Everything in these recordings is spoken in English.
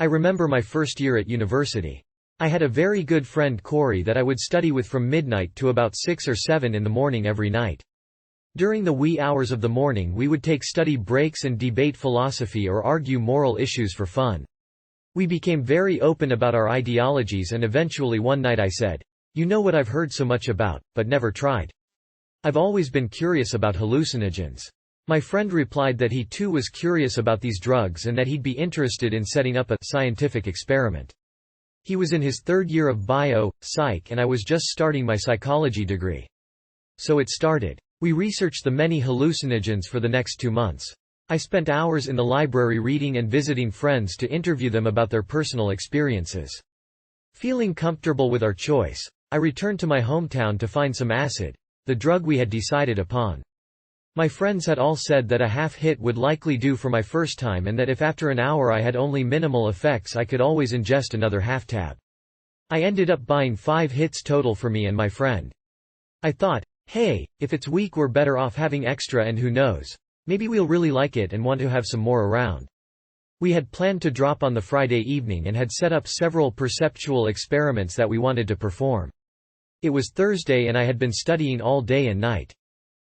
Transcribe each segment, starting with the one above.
I remember my first year at university. I had a very good friend Currie that I would study with from midnight to about 6 or 7 in the morning every night. During the wee hours of the morning we would take study breaks and debate philosophy or argue moral issues for fun. We became very open about our ideologies, and eventually one night I said, "You know what I've heard so much about, but never tried? I've always been curious about hallucinogens." My friend replied that he too was curious about these drugs and that he'd be interested in setting up a scientific experiment. He was in his third year of bio-psych and I was just starting my psychology degree. So it started. We researched the many hallucinogens for the next 2 months. I spent hours in the library reading and visiting friends to interview them about their personal experiences. Feeling comfortable with our choice, I returned to my hometown to find some acid, the drug we had decided upon. My friends had all said that a half hit would likely do for my first time, and that if after an hour I had only minimal effects I could always ingest another half tab. I ended up buying 5 hits total for me and my friend. I thought, hey, if it's weak we're better off having extra, and who knows, maybe we'll really like it and want to have some more around. We had planned to drop on the Friday evening and had set up several perceptual experiments that we wanted to perform. It was Thursday and I had been studying all day and night.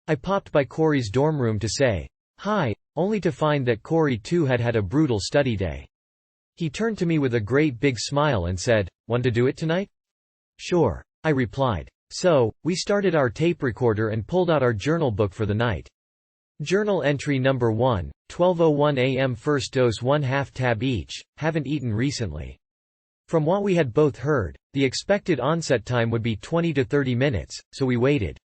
I popped by Currie's dorm room to say hi, only to find that Currie too had had a brutal study day. He turned to me with a great big smile and said, "Want to do it tonight?" "Sure," I replied. So, we started our tape recorder and pulled out our journal book for the night. Journal entry number 1, 12:01 a.m. First dose 1/2 tab each, haven't eaten recently. From what we had both heard, the expected onset time would be 20 to 30 minutes, so we waited.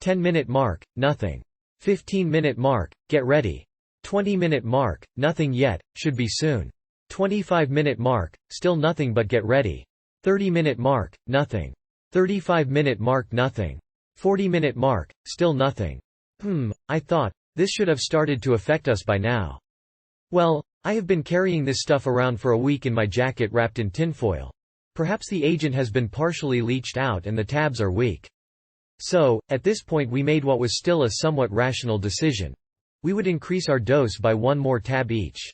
10-minute mark, nothing. 15-minute mark, get ready. 20-minute mark, nothing yet, should be soon. 25-minute mark, still nothing but get ready. 30-minute mark, nothing. 35-minute mark, nothing. 40-minute mark, still nothing. I thought, this should have started to affect us by now. Well, I have been carrying this stuff around for a week in my jacket wrapped in tinfoil. Perhaps the agent has been partially leached out and the tabs are weak. So, at this point we made what was still a somewhat rational decision. We would increase our dose by 1 more tab each.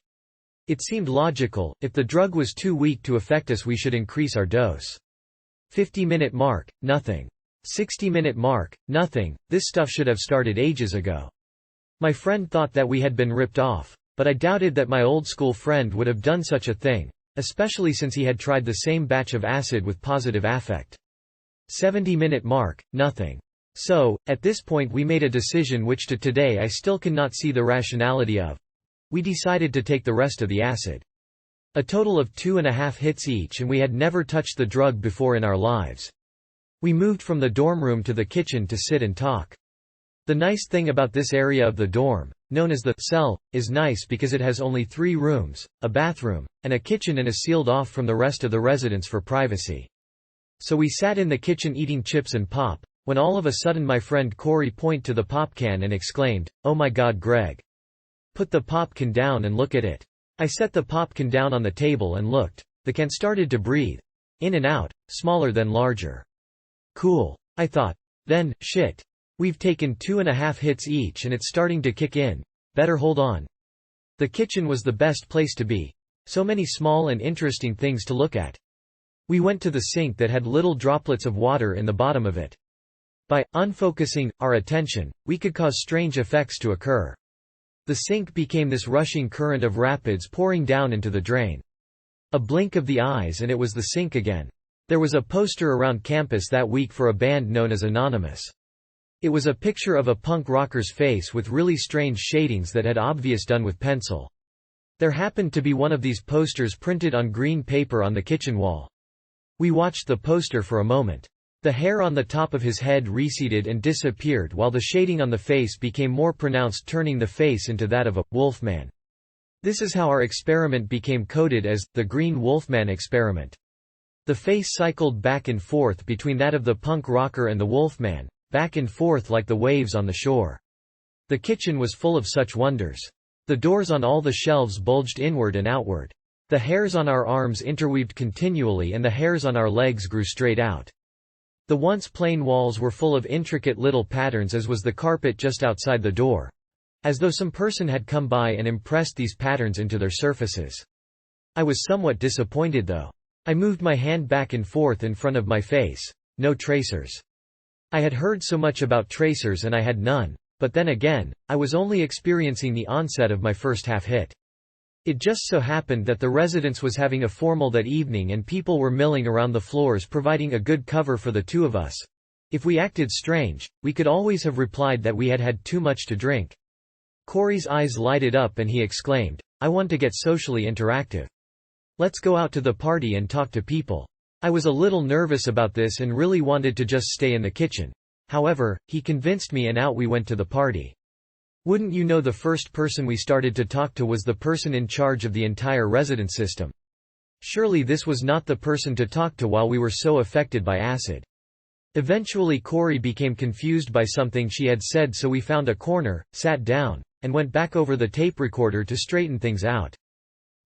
It seemed logical, if the drug was too weak to affect us we should increase our dose. 50-minute mark, nothing. 60-minute mark, nothing. This stuff should have started ages ago. My friend thought that we had been ripped off, but I doubted that my old school friend would have done such a thing, especially since he had tried the same batch of acid with positive affect. 70-minute mark, nothing. So, at this point we made a decision which to today I still cannot see the rationality of. We decided to take the rest of the acid. A total of 2.5 hits each, and we had never touched the drug before in our lives. We moved from the dorm room to the kitchen to sit and talk. The nice thing about this area of the dorm, known as the cell, is nice because it has only 3 rooms, a bathroom, and a kitchen, and is sealed off from the rest of the residence for privacy. So we sat in the kitchen eating chips and pop, when all of a sudden my friend Currie pointed to the pop can and exclaimed, "Oh my God, Greg. Put the pop can down and look at it." I set the pop can down on the table and looked. The can started to breathe. In and out, smaller then larger. Cool. I thought. Then, shit. We've taken 2.5 hits each and it's starting to kick in. Better hold on. The kitchen was the best place to be. So many small and interesting things to look at. We went to the sink that had little droplets of water in the bottom of it. By unfocusing our attention, we could cause strange effects to occur. The sink became this rushing current of rapids pouring down into the drain. A blink of the eyes and it was the sink again. There was a poster around campus that week for a band known as Anonymous. It was a picture of a punk rocker's face with really strange shadings that had obvious done with pencil. There happened to be one of these posters printed on green paper on the kitchen wall. We watched the poster for a moment. The hair on the top of his head receded and disappeared while the shading on the face became more pronounced, turning the face into that of a wolfman. This is how our experiment became coded as the Green Wolfman experiment. The face cycled back and forth between that of the punk rocker and the wolfman, back and forth like the waves on the shore. The kitchen was full of such wonders. The doors on all the shelves bulged inward and outward. The hairs on our arms interweaved continually and the hairs on our legs grew straight out. The once plain walls were full of intricate little patterns, as was the carpet just outside the door, as though some person had come by and impressed these patterns into their surfaces. I was somewhat disappointed though. I moved my hand back and forth in front of my face. No tracers. I had heard so much about tracers and I had none, but then again, I was only experiencing the onset of my first half hit. It just so happened that the residence was having a formal that evening and people were milling around the floors providing a good cover for the two of us. If we acted strange, we could always have replied that we had had too much to drink. Corey's eyes lighted up and he exclaimed, "I want to get socially interactive. Let's go out to the party and talk to people." I was a little nervous about this and really wanted to just stay in the kitchen. However, he convinced me and out we went to the party. Wouldn't you know, the first person we started to talk to was the person in charge of the entire residence system. Surely this was not the person to talk to while we were so affected by acid. Eventually Currie became confused by something she had said, so we found a corner, sat down, and went back over the tape recorder to straighten things out.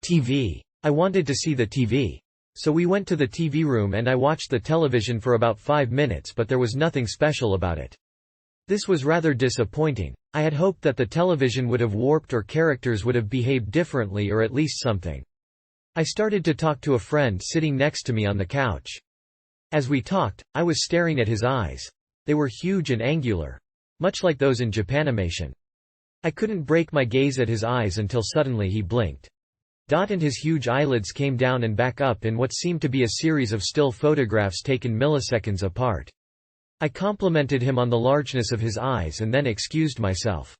TV. I wanted to see the TV. So we went to the TV room and I watched the television for about 5 minutes, but there was nothing special about it. This was rather disappointing. I had hoped that the television would have warped or characters would have behaved differently or at least something. I started to talk to a friend sitting next to me on the couch. As we talked, I was staring at his eyes. They were huge and angular. Much like those in Japanimation. I couldn't break my gaze at his eyes until suddenly he blinked. And his huge eyelids came down and back up in what seemed to be a series of still photographs taken milliseconds apart. I complimented him on the largeness of his eyes and then excused myself.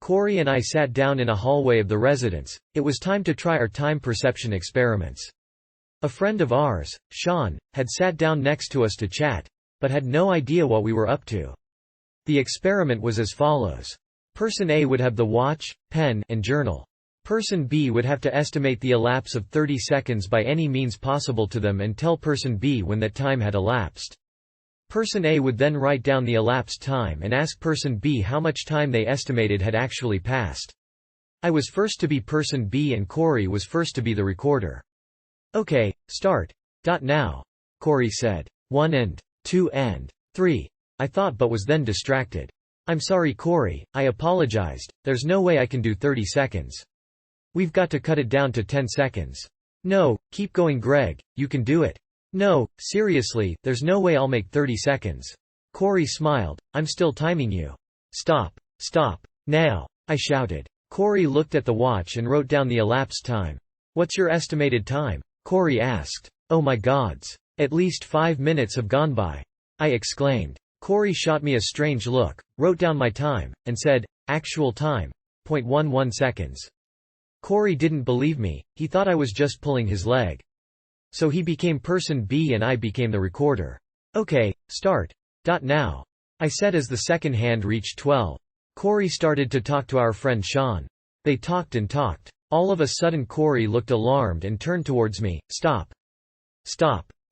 Currie and I sat down in a hallway of the residence. It was time to try our time perception experiments. A friend of ours, Sean, had sat down next to us to chat, but had no idea what we were up to. The experiment was as follows. Person A would have the watch, pen, and journal. Person B would have to estimate the elapse of 30 seconds by any means possible to them and tell Person B when that time had elapsed. Person A would then write down the elapsed time and ask Person B how much time they estimated had actually passed. I was first to be Person B and Currie was first to be the recorder. "Okay, start. Now," Currie said. 1 and 2 and 3. I thought but was then distracted. "I'm sorry Currie," I apologized, "there's no way I can do 30 seconds. We've got to cut it down to 10 seconds. "No, keep going Greg, you can do it." "No, seriously, there's no way I'll make 30 seconds. Currie smiled, "I'm still timing you." Stop, now," I shouted. Currie looked at the watch and wrote down the elapsed time. "What's your estimated time?" Currie asked. "Oh my gods. At least 5 minutes have gone by," I exclaimed. Currie shot me a strange look, wrote down my time, and said, "Actual time. 0.11 seconds. Currie didn't believe me, he thought I was just pulling his leg. So he became Person B and I became the recorder. "Okay, start. Now," I said as the second hand reached 12. Currie started to talk to our friend Sean. They talked and talked. All of a sudden Currie looked alarmed and turned towards me. Stop.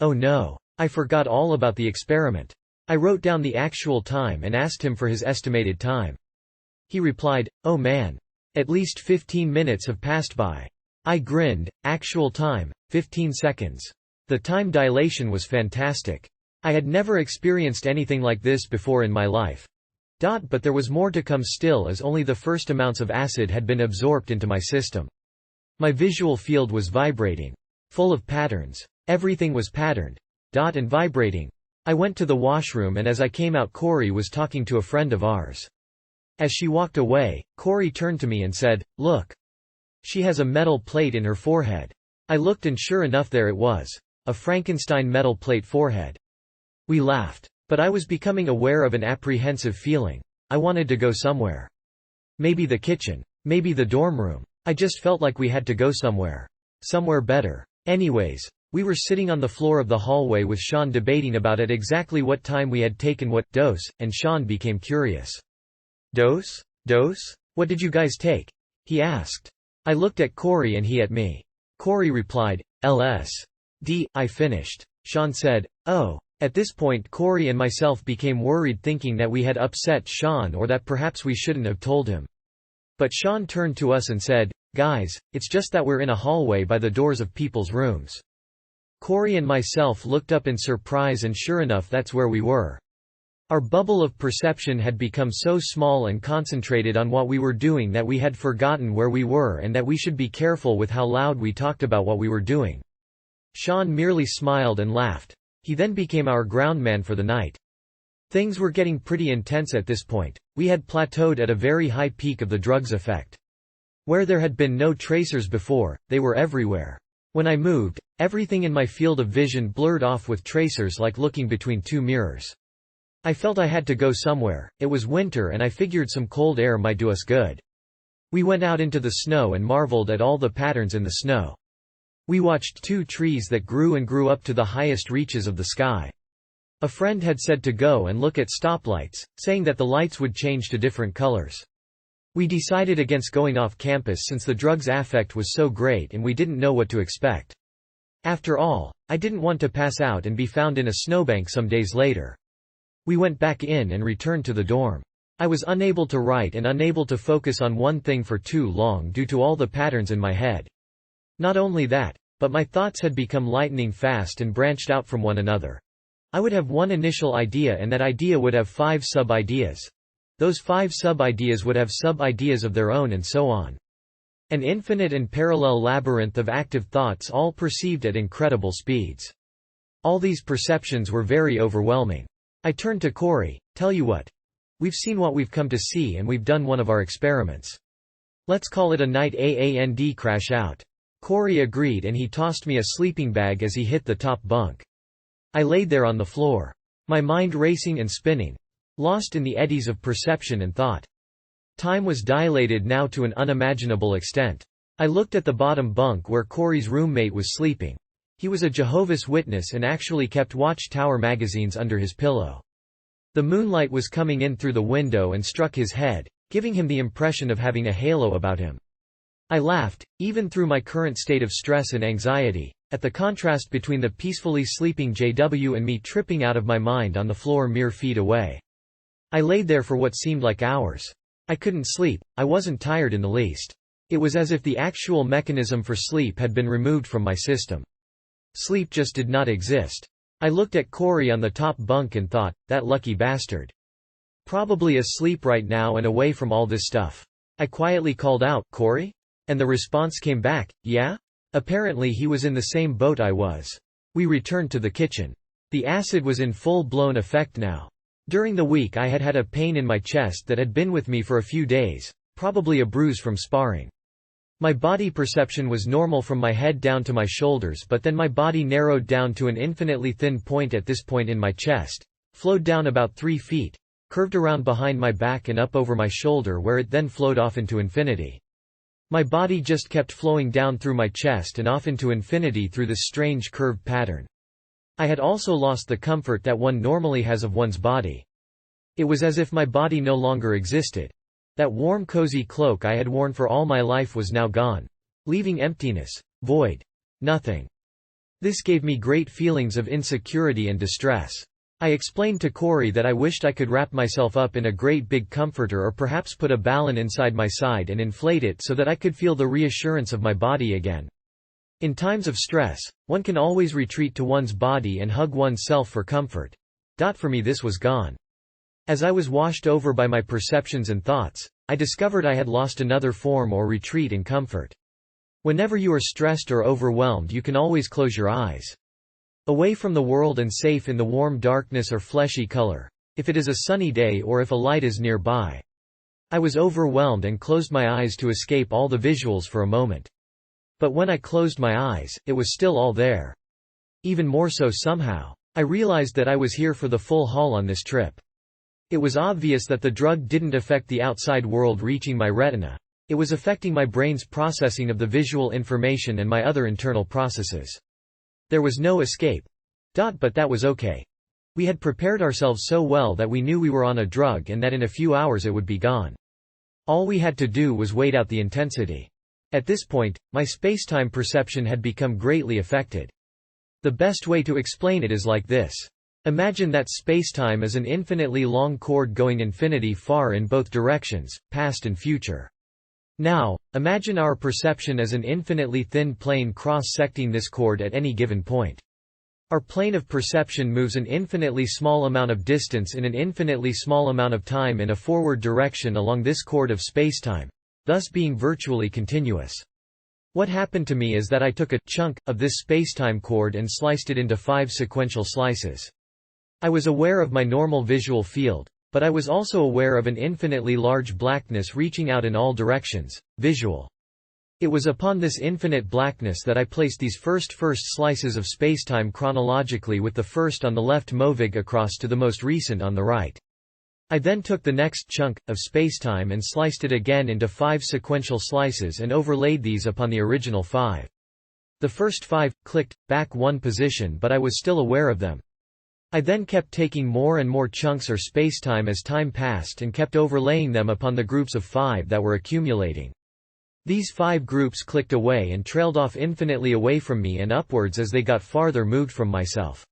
Oh no. I forgot all about the experiment. I wrote down the actual time and asked him for his estimated time. He replied, "Oh man. At least 15 minutes have passed by." I grinned. Actual time, 15 seconds. The time dilation was fantastic. I had never experienced anything like this before in my life. But there was more to come still, as only the first amounts of acid had been absorbed into my system. My visual field was vibrating. Full of patterns. Everything was patterned. And vibrating. I went to the washroom and as I came out Currie was talking to a friend of ours. As she walked away, Currie turned to me and said, "Look. She has a metal plate in her forehead." I looked and sure enough there it was. A Frankenstein metal plate forehead. We laughed. But I was becoming aware of an apprehensive feeling. I wanted to go somewhere. Maybe the kitchen. Maybe the dorm room. I just felt like we had to go somewhere. Somewhere better. Anyways, we were sitting on the floor of the hallway with Sean debating about at exactly what time we had taken what dose, and Sean became curious. Dose? What did you guys take?" he asked. I looked at Currie and he at me. Currie replied, "LSD, I finished." Sean said, "Oh." At this point Currie and myself became worried, thinking that we had upset Sean or that perhaps we shouldn't have told him. But Sean turned to us and said, "Guys, it's just that we're in a hallway by the doors of people's rooms." Currie and myself looked up in surprise and sure enough that's where we were. Our bubble of perception had become so small and concentrated on what we were doing that we had forgotten where we were and that we should be careful with how loud we talked about what we were doing. Sean merely smiled and laughed. He then became our groundman for the night. Things were getting pretty intense at this point. We had plateaued at a very high peak of the drug's effect. Where there had been no tracers before, they were everywhere. When I moved, everything in my field of vision blurred off with tracers like looking between two mirrors. I felt I had to go somewhere. It was winter and I figured some cold air might do us good. We went out into the snow and marveled at all the patterns in the snow. We watched 2 trees that grew and grew up to the highest reaches of the sky. A friend had said to go and look at stoplights, saying that the lights would change to different colors. We decided against going off campus since the drug's affect was so great and we didn't know what to expect. After all, I didn't want to pass out and be found in a snowbank some days later. We went back in and returned to the dorm. I was unable to write and unable to focus on one thing for too long due to all the patterns in my head. Not only that, but my thoughts had become lightning fast and branched out from one another. I would have one initial idea and that idea would have 5 sub-ideas. Those 5 sub-ideas would have sub-ideas of their own and so on. An infinite and parallel labyrinth of active thoughts all perceived at incredible speeds. All these perceptions were very overwhelming. I turned to Currie. Tell you what. We've seen what we've come to see and we've done one of our experiments. Let's call it a night and crash out. Currie agreed and he tossed me a sleeping bag as he hit the top bunk. I laid there on the floor. My mind racing and spinning. Lost in the eddies of perception and thought. Time was dilated now to an unimaginable extent. I looked at the bottom bunk where Currie's roommate was sleeping. He was a Jehovah's Witness and actually kept Watchtower magazines under his pillow. The moonlight was coming in through the window and struck his head, giving him the impression of having a halo about him. I laughed, even through my current state of stress and anxiety, at the contrast between the peacefully sleeping JW and me tripping out of my mind on the floor mere feet away. I laid there for what seemed like hours. I couldn't sleep, I wasn't tired in the least. It was as if the actual mechanism for sleep had been removed from my system. Sleep just did not exist. I looked at Currie on the top bunk and thought, that lucky bastard. Probably asleep right now and away from all this stuff. I quietly called out, Currie? And the response came back, yeah? Apparently he was in the same boat I was. We returned to the kitchen. The acid was in full-blown effect now. During the week I had had a pain in my chest that had been with me for a few days, probably a bruise from sparring. My body perception was normal from my head down to my shoulders, but then my body narrowed down to an infinitely thin point at this point in my chest, flowed down about 3 feet, curved around behind my back and up over my shoulder where it then flowed off into infinity. My body just kept flowing down through my chest and off into infinity through this strange curved pattern. I had also lost the comfort that one normally has of one's body. It was as if my body no longer existed. That warm cozy cloak I had worn for all my life was now gone, leaving emptiness, void, nothing. This gave me great feelings of insecurity and distress. I explained to Currie that I wished I could wrap myself up in a great big comforter or perhaps put a balloon inside my side and inflate it so that I could feel the reassurance of my body again. In times of stress, one can always retreat to one's body and hug oneself for comfort. For me this was gone. As I was washed over by my perceptions and thoughts, I discovered I had lost another form or retreat in comfort. Whenever you are stressed or overwhelmed you can always close your eyes. Away from the world and safe in the warm darkness or fleshy color, if it is a sunny day or if a light is nearby. I was overwhelmed and closed my eyes to escape all the visuals for a moment. But when I closed my eyes, it was still all there. Even more so somehow. I realized that I was here for the full haul on this trip. It was obvious that the drug didn't affect the outside world reaching my retina. It was affecting my brain's processing of the visual information and my other internal processes. There was no escape. But that was okay. We had prepared ourselves so well that we knew we were on a drug and that in a few hours it would be gone. All we had to do was wait out the intensity. At this point, my spacetime perception had become greatly affected. The best way to explain it is like this. Imagine that spacetime is an infinitely long cord going infinity far in both directions, past and future. Now, imagine our perception as an infinitely thin plane cross-secting this cord at any given point. Our plane of perception moves an infinitely small amount of distance in an infinitely small amount of time in a forward direction along this chord of spacetime, thus being virtually continuous. What happened to me is that I took a chunk of this spacetime chord and sliced it into 5 sequential slices. I was aware of my normal visual field, but I was also aware of an infinitely large blackness reaching out in all directions, visual. It was upon this infinite blackness that I placed these first slices of spacetime chronologically, with the first on the left moving across to the most recent on the right. I then took the next chunk of spacetime and sliced it again into 5 sequential slices and overlaid these upon the original 5. The first 5 clicked back 1 position, but I was still aware of them. I then kept taking more and more chunks or spacetime as time passed and kept overlaying them upon the groups of 5 that were accumulating. These 5 groups clicked away and trailed off infinitely away from me and upwards as they got farther moved from myself.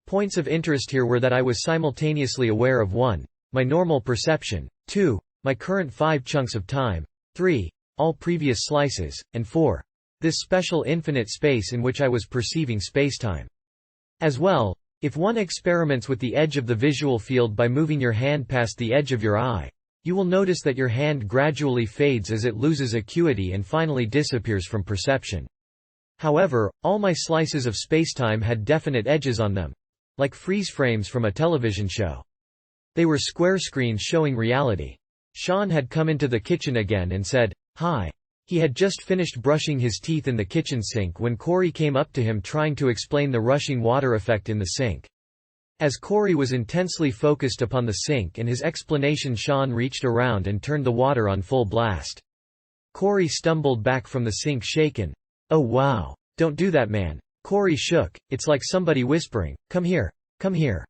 Points of interest here were that I was simultaneously aware of 1. My normal perception, 2. My current 5 chunks of time, 3. All previous slices, and 4. This special infinite space in which I was perceiving spacetime. As well, if one experiments with the edge of the visual field by moving your hand past the edge of your eye, you will notice that your hand gradually fades as it loses acuity and finally disappears from perception. However, all my slices of spacetime had definite edges on them, like freeze frames from a television show. They were square screens showing reality. Sean had come into the kitchen again and said, "Hi." He had just finished brushing his teeth in the kitchen sink when Currie came up to him trying to explain the rushing water effect in the sink. As Currie was intensely focused upon the sink and his explanation, Sean reached around and turned the water on full blast. Currie stumbled back from the sink shaken. "Oh wow. Don't do that, man." Currie shook. "It's like somebody whispering, 'Come here. Come here.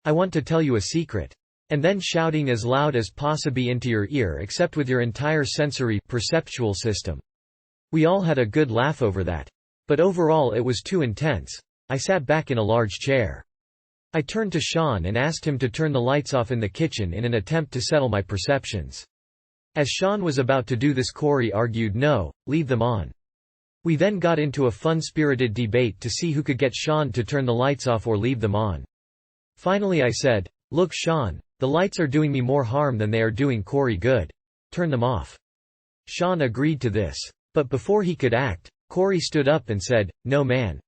I want to tell you a secret.' And then shouting as loud as possibly into your ear except with your entire sensory perceptual system." We all had a good laugh over that. But overall it was too intense. I sat back in a large chair. I turned to Sean and asked him to turn the lights off in the kitchen in an attempt to settle my perceptions. As Sean was about to do this, Currie argued, "No, leave them on." We then got into a fun-spirited debate to see who could get Sean to turn the lights off or leave them on. Finally I said, "Look Sean, the lights are doing me more harm than they are doing Currie good. Turn them off." Sean agreed to this. But before he could act, Currie stood up and said, "No man.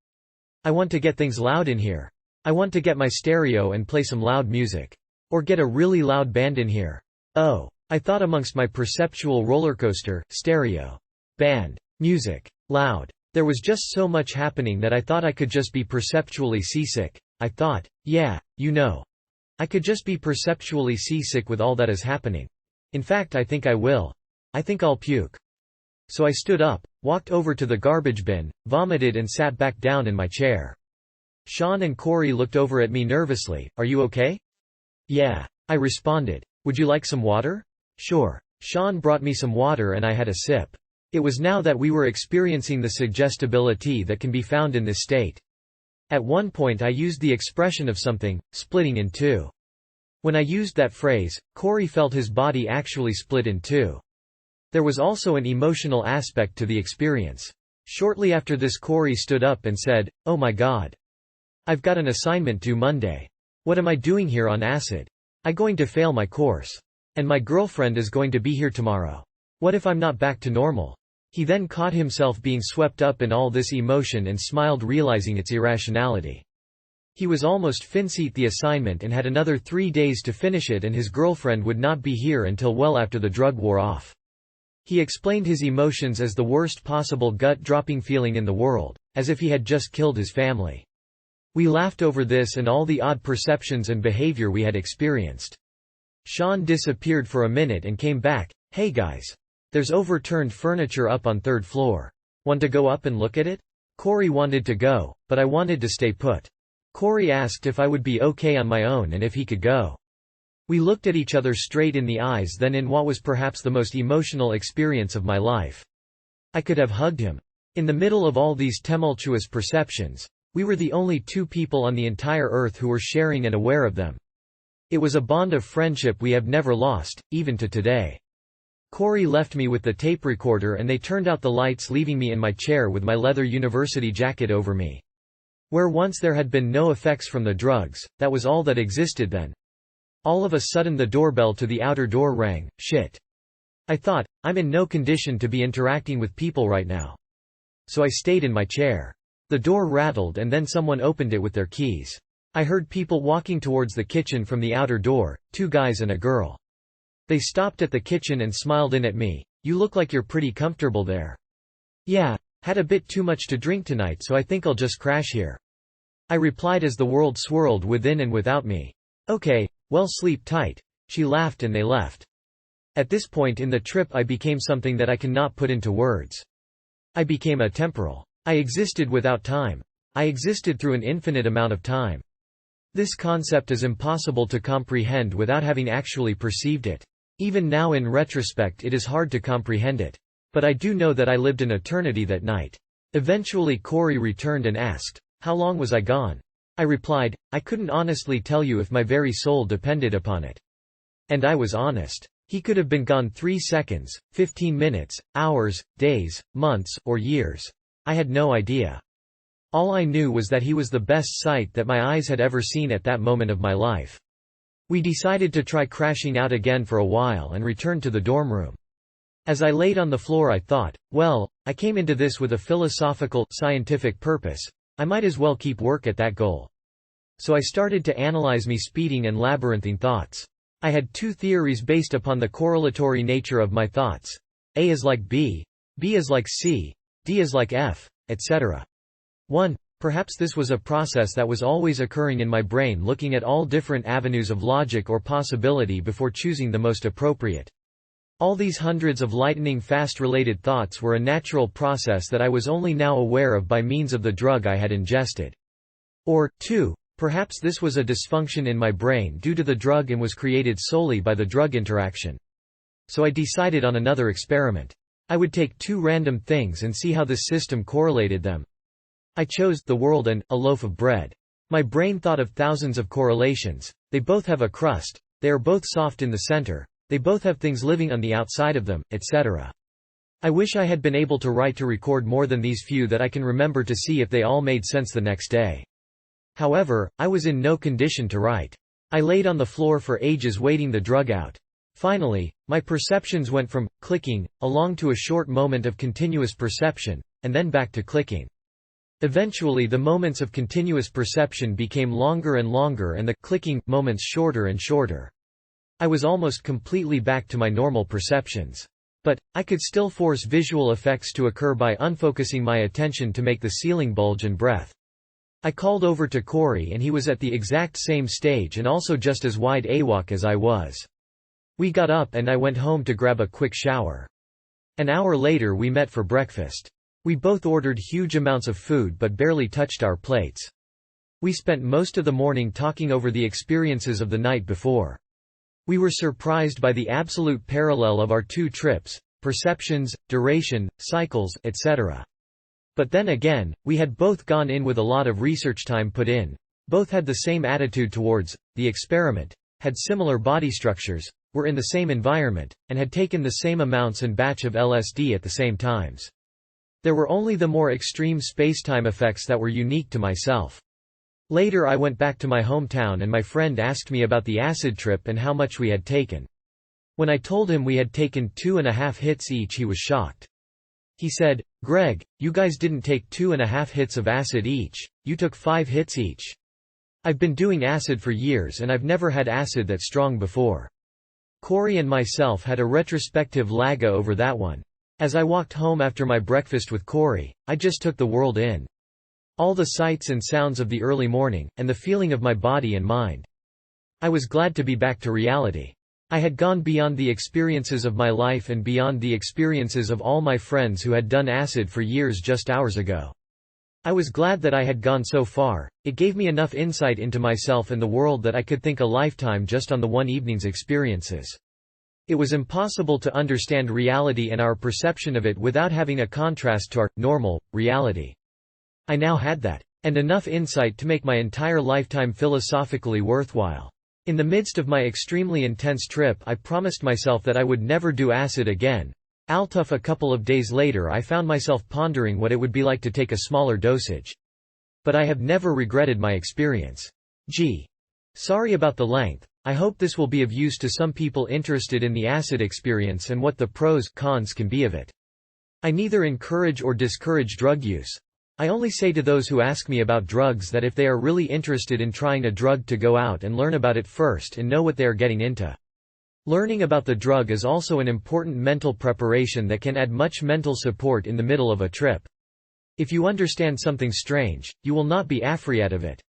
I want to get things loud in here. I want to get my stereo and play some loud music. Or get a really loud band in here." Oh, I thought amongst my perceptual rollercoaster, stereo, band, music, loud. There was just so much happening that I thought I could just be perceptually seasick. I thought, yeah, you know. I could just be perceptually seasick with all that is happening. In fact, I think I will. I think I'll puke. So I stood up, walked over to the garbage bin, vomited and sat back down in my chair. Sean and Currie looked over at me nervously. "Are you okay?" "Yeah," I responded. "Would you like some water?" "Sure." Sean brought me some water and I had a sip. It was now that we were experiencing the suggestibility that can be found in this state. At one point I used the expression of something splitting in two. When I used that phrase, Currie felt his body actually split in two. There was also an emotional aspect to the experience. Shortly after this, Currie stood up and said, "Oh my God. I've got an assignment due Monday. What am I doing here on acid? I'm going to fail my course. And my girlfriend is going to be here tomorrow. What if I'm not back to normal?" He then caught himself being swept up in all this emotion and smiled, realizing its irrationality. He was almost finished the assignment and had another 3 days to finish it, and his girlfriend would not be here until well after the drug wore off. He explained his emotions as the worst possible gut-dropping feeling in the world, as if he had just killed his family. We laughed over this and all the odd perceptions and behavior we had experienced. Sean disappeared for a minute and came back. "Hey guys. There's overturned furniture up on 3rd floor. Want to go up and look at it?" Currie wanted to go, but I wanted to stay put. Currie asked if I would be okay on my own and if he could go. We looked at each other straight in the eyes then in what was perhaps the most emotional experience of my life. I could have hugged him. In the middle of all these tumultuous perceptions, we were the only 2 people on the entire earth who were sharing and aware of them. It was a bond of friendship we have never lost, even to today. Currie left me with the tape recorder and they turned out the lights, leaving me in my chair with my leather university jacket over me. Where once there had been no effects from the drugs, that was all that existed then. All of a sudden the doorbell to the outer door rang. Shit. I thought, I'm in no condition to be interacting with people right now. So I stayed in my chair. The door rattled and then someone opened it with their keys. I heard people walking towards the kitchen from the outer door, 2 guys and a girl. They stopped at the kitchen and smiled in at me. You look like you're pretty comfortable there. Yeah, had a bit too much to drink tonight so I think I'll just crash here. I replied as the world swirled within and without me. Okay, well sleep tight. She laughed and they left. At this point in the trip I became something that I cannot put into words. I became atemporal. I existed without time. I existed through an infinite amount of time. This concept is impossible to comprehend without having actually perceived it. Even now in retrospect it is hard to comprehend it. But I do know that I lived an eternity that night. Eventually Currie returned and asked, how long was I gone? I replied, I couldn't honestly tell you if my very soul depended upon it. And I was honest. He could have been gone 3 seconds, 15 minutes, hours, days, months, or years. I had no idea. All I knew was that he was the best sight that my eyes had ever seen at that moment of my life. We decided to try crashing out again for a while and returned to the dorm room. As I laid on the floor I thought, well, I came into this with a philosophical, scientific purpose. I might as well keep work at that goal. So I started to analyze me speeding and labyrinthine thoughts. I had 2 theories based upon the correlatory nature of my thoughts. A is like B is like C, D is like F, etc. 1. Perhaps this was a process that was always occurring in my brain, looking at all different avenues of logic or possibility before choosing the most appropriate. All these hundreds of lightning-fast related thoughts were a natural process that I was only now aware of by means of the drug I had ingested. Or, 2. Perhaps this was a dysfunction in my brain due to the drug and was created solely by the drug interaction. So I decided on another experiment. I would take 2 random things and see how this system correlated them. I chose the world and a loaf of bread. My brain thought of thousands of correlations. They both have a crust. They are both soft in the center. They both have things living on the outside of them, etc. I wish I had been able to write to record more than these few that I can remember to see if they all made sense the next day. However, I was in no condition to write. I laid on the floor for ages waiting the drug out. Finally, my perceptions went from clicking along to a short moment of continuous perception, and then back to clicking. Eventually the moments of continuous perception became longer and longer and the clicking moments shorter and shorter. I was almost completely back to my normal perceptions. But, I could still force visual effects to occur by unfocusing my attention to make the ceiling bulge and breath. I called over to Currie and he was at the exact same stage and also just as wide awake as I was. We got up and I went home to grab a quick shower. An hour later we met for breakfast. We both ordered huge amounts of food but barely touched our plates. We spent most of the morning talking over the experiences of the night before. We were surprised by the absolute parallel of our 2 trips, perceptions, duration, cycles, etc. But then again, we had both gone in with a lot of research time put in, both had the same attitude towards the experiment, had similar body structures, were in the same environment, and had taken the same amounts and batch of LSD at the same times. There were only the more extreme spacetime effects that were unique to myself. Later I went back to my hometown and my friend asked me about the acid trip and how much we had taken. When I told him we had taken 2.5 hits each, he was shocked. He said, "Greg, you guys didn't take 2.5 hits of acid each, you took 5 hits each. I've been doing acid for years and I've never had acid that strong before." Currie and myself had a retrospective laga over that one. As I walked home after my breakfast with Currie, I just took the world in. All the sights and sounds of the early morning, and the feeling of my body and mind. I was glad to be back to reality. I had gone beyond the experiences of my life and beyond the experiences of all my friends who had done acid for years just hours ago. I was glad that I had gone so far. It gave me enough insight into myself and the world that I could think a lifetime just on the one evening's experiences. It was impossible to understand reality and our perception of it without having a contrast to our normal reality. I now had that, and enough insight to make my entire lifetime philosophically worthwhile. In the midst of my extremely intense trip, I promised myself that I would never do acid again. A couple of days later I found myself pondering what it would be like to take a smaller dosage. but I have never regretted my experience. G. Sorry about the length. I hope this will be of use to some people interested in the acid experience and what the pros/cons can be of it. I neither encourage or discourage drug use. I only say to those who ask me about drugs that if they are really interested in trying a drug, to go out and learn about it first and know what they are getting into. Learning about the drug is also an important mental preparation that can add much mental support in the middle of a trip. If you understand something strange, you will not be afraid of it.